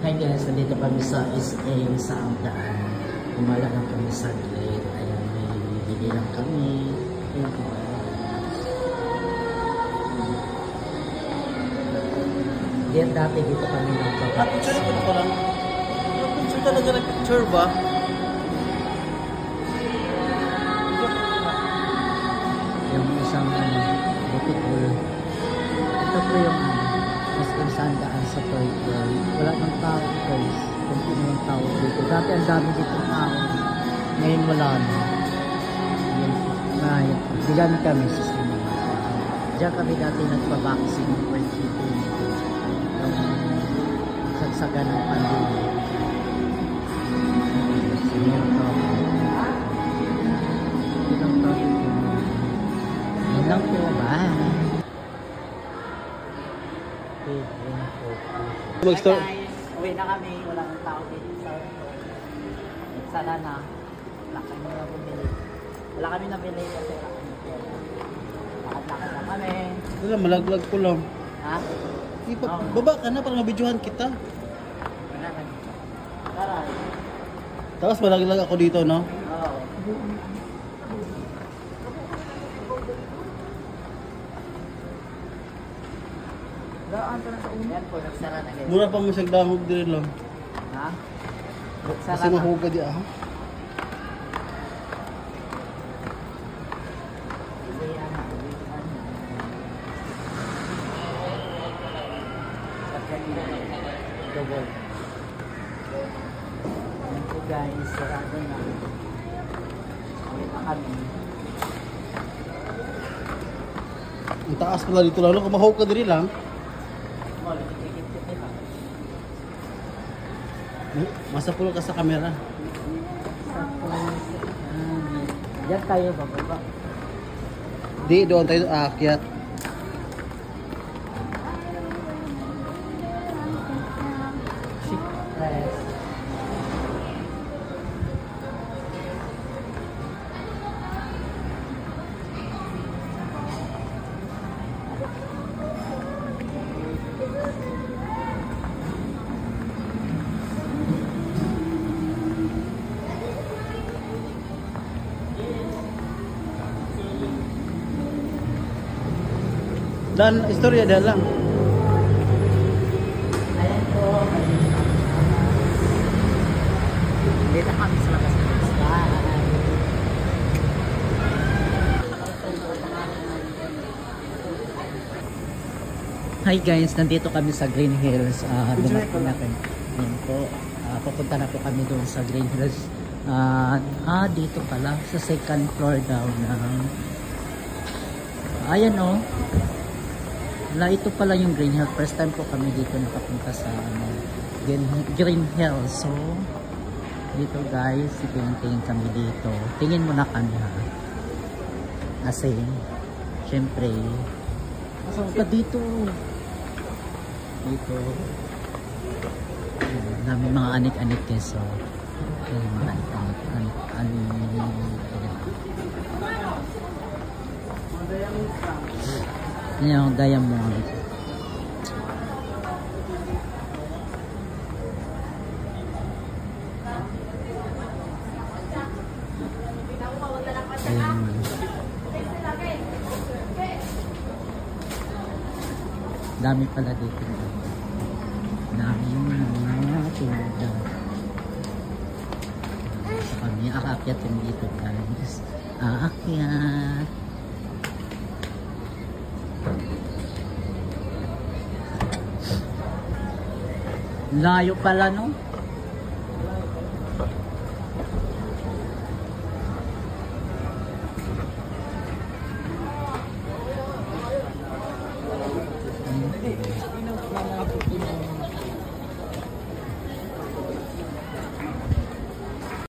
Hi guys, nandito kami sa SA sa Amdaan. Umala lang kami sa gate. Ayan, may bibili lang kami. Ayan po. Diyan dati dito kami nagpapakita. Picture ko na parang. Yung picture talaga na picture ba? Yung isang bukit-bul. Ito po yung Mas Sandaan sa third floor. Wala nang tao guys. Kunti na yung tao dito. Dati ang dami dito tao. Ngayon wala na. Ngayon, bilan kami sa cinema. Diyan kami dati nagpa-vaccine for dito. Yung sagsagan ng pandemya. Yan lang po. Bye. Mag-store. Hi guys, uwi na kami. Wala nang tao dito sa sana na. Wala kami nabili. Wala kami nabili kasi wala kami pera. Lakad-lakad lang kami. Wala, malaglag ko lang. Ha? Baba ka na para mabidyohan kita. Wala kami. Tara. Tapos malaglag ako dito, no? Oo. Yan po, nagsara na guys. Mura pa mo siyang dangog din lang. Ha? Nagsara Kasi na. mahugad di ah. Double. Yan po guys, sarado na. Uwi na kami. Ang taas pala dito lang. Kung mahugad din lang. Masa pulo ka sa camera. Diyan tayo bababa. Di, doon tayo aakyat. Press. Dan, istorya dah lang. Ayan po. Dito kami sa labas ng bahay. Hi guys, nandito kami sa Green Hills. Dumating na kami. Ayan po. Papunta na po kami doon sa Green Hills. Dito pala. Sa second floor daw ng... Ayan o. Ito pala yung Green Hills. First time po kami dito nakapunta sa Green Hills. So, dito guys, tingin kami dito. Tingin muna kami ha. Kasi, syempre, pasok ka dito. Dito. Dami mga anik-anik eh. So, mga anik-anik. Yan yung diamond. Ayan. Dami pala dito. Dami yung mga tindahan. So kami aakyat yung dito guys. Aakyat. Layo pala no?